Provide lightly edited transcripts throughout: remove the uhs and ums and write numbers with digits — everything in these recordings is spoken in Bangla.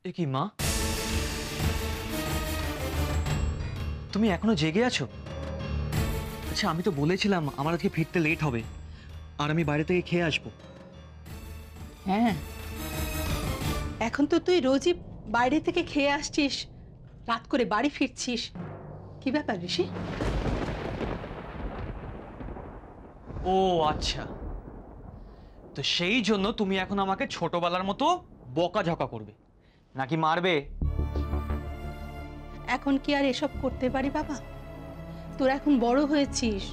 এ কি মা, তুমি এখনো জেগে আছো? আচ্ছা, আমি তো বলেছিলাম আমার আজকে ফিরতে লেট হবে আর আমি বাইরে থেকে খেয়ে আসবো। হ্যাঁ, এখন তো তুই রোজই বাইরে থেকে খেয়ে আসছিস, রাত করে বাড়ি ফিরছিস। কি ব্যাপার ঋষি? ও আচ্ছা, তো সেই জন্য তুমি এখন আমাকে ছোটবেলার মতো বকাঝকা করবে নাকি মারবে? এখন কি আর এসব করতে পারি বাবা? তোরা এখন বড় হয়েছিস,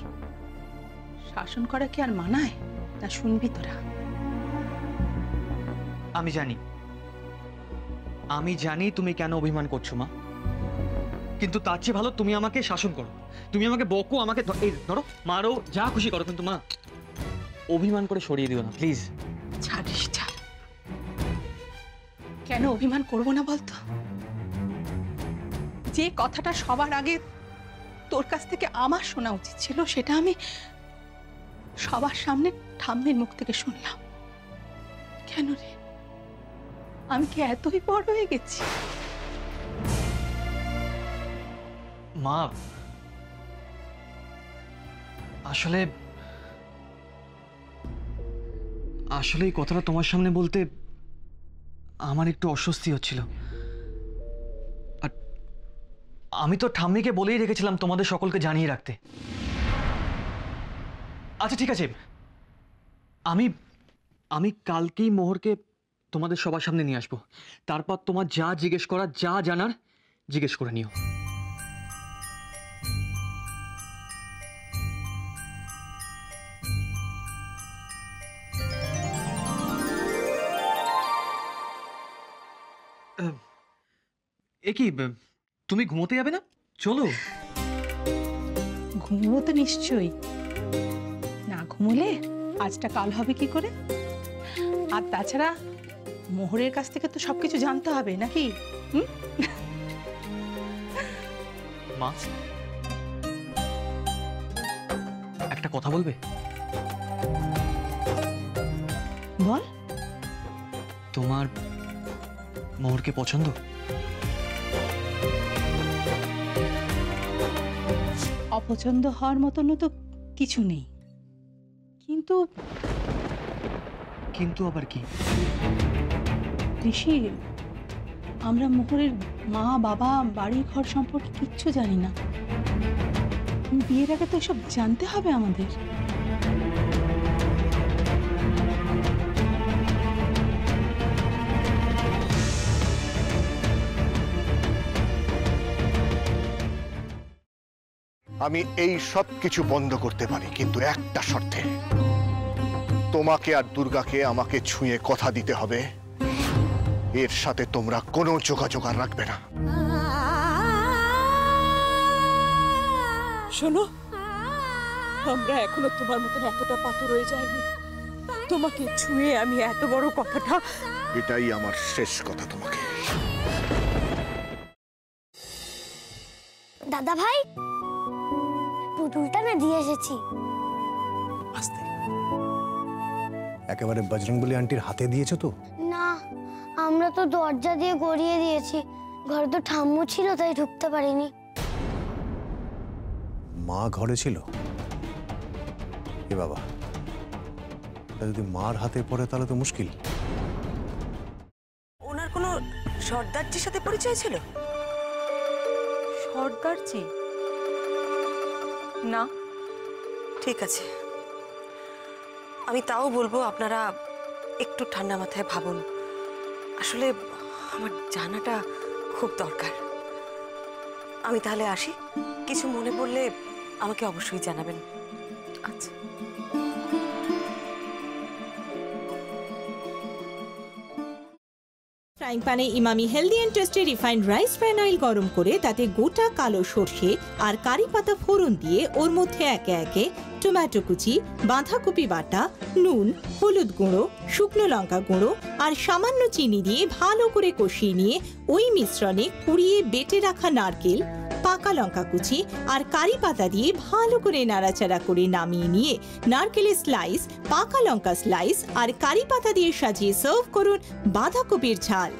শাসন করা কি আর মানায়? তা শুনবি তোরা? আমি জানি তুমি কেন অভিমান করছো মা, কিন্তু তার চেয়ে ভালো তুমি আমাকে শাসন করো, তুমি আমাকে বকো, আমাকে এই ধরো, মারো, যা খুশি করো, কিন্তু মা অভিমান করে সরিয়ে দিও না প্লিজ। ছাড়িস, ছাড়। কেন অভিমান করবো না বলতো? যে কথাটা সবার আগে তোর কাছ থেকে আমার শোনা উচিত ছিল, সেটা আমি সবার সামনে ঠাম্মির মুখ থেকে শুনলাম। কেন রে, আমি কি এতই বড় হয়ে গেছি? মা আসলে এই কথাটা তোমার সামনে বলতে আমার একটু অস্বস্তি হচ্ছিল। আর আমি তো ঠাম্মিকে বলেই রেখেছিলাম তোমাদের সকলকে জানিয়ে রাখতে। আচ্ছা ঠিক আছে, আমি কালকেই মোহরকে তোমাদের সবার সামনে নিয়ে আসবো, তারপর তোমার যা জিজ্ঞেস করার, যা জানার জিজ্ঞেস করে নিও। এ কি, তুমি ঘুমোতে যাবে না? চলো। ঘুমবো তো নিশ্চয়ই, না ঘুমোলে আজটা কাল হবে কি করে? আর তাছাড়া মোহরের কাছ থেকে তো সবকিছু জানতে হবে নাকি? মা একটা কথা বলবে? বল। তোমার মোহরকে পছন্দ? অপছন্দ হওয়ার মতনও তো কিছু নেই, কিন্তু আবার কি? ঋষি, আমরা মোহরের মা বাবা বাড়ি ঘর সম্পর্কে কিচ্ছু জানি না। বিয়ের আগে তো সব জানতে হবে আমাদের। আমি এই সব কিছু বন্ধ করতে পারি, কিন্তু একটা শর্তে। তোমাকে আর দুর্গাকে আমাকে ছুঁয়ে কথা দিতে হবে এর সাথে তোমরা কোনো যোগাযোগ আর রাখবে না। শোনো, আমরা এখনো তোমার মতন এতটা পাথর হয়ে যায়নি। তোমাকে ছুঁয়ে আমি এত বড় কথাটা, এটাই আমার শেষ কথা তোমাকে। দাদা ভাই, পুতুলটা না দিয়ে এসেছি। আস্তে, একেবারে বজরংবলী আন্টির হাতে দিয়েছো তো? না, আমরা তো দরজা দিয়ে গড়িয়ে দিয়েছি, ঘরে তো ঠাম্মু ছিল তাই ঢুকতে পারিনি। মা ঘরে ছিল? এ বাবা, যদি মার হাতে পড়ে তাহলে তো মুশকিল। ওনার কোনো সর্দারজির সাথে পরিচয় ছিল? সর্দারজি? না, ঠিক আছে, আমি তাও বলবো আপনারা একটু ঠান্ডা মাথায় ভাবুন। আসলে আমার জানাটা খুব দরকার। আমি তাহলে আসি, কিছু মনে পড়লে আমাকে অবশ্যই জানাবেন। আচ্ছা। ফ্রাইং প্যানে Emami healthy and tasty refined rice bran oil গরম করে তাতে গোটা কালো সর্ষে আর কারি পাতা ফোড়ন দিয়ে ওর মধ্যে একে একে টমেটো কুচি, বাঁধাকপি বাটা, নুন, হলুদ গুঁড়ো, শুকনো লঙ্কা গুঁড়ো আর সামান্য চিনি দিয়ে ভালো করে কষিয়ে নিয়ে ওই মিশ্রণে কুড়িয়ে বেটে রাখা নারকেল, পাকা লঙ্কা কুচি আর কারি পাতা দিয়ে ভালো করে নাড়াচাড়া করে নামিয়ে নিয়ে নারকেলের স্লাইস, পাকা লঙ্কা স্লাইস আর কারি পাতা দিয়ে সাজিয়ে সার্ভ করুন বাঁধাকপির ঝাল।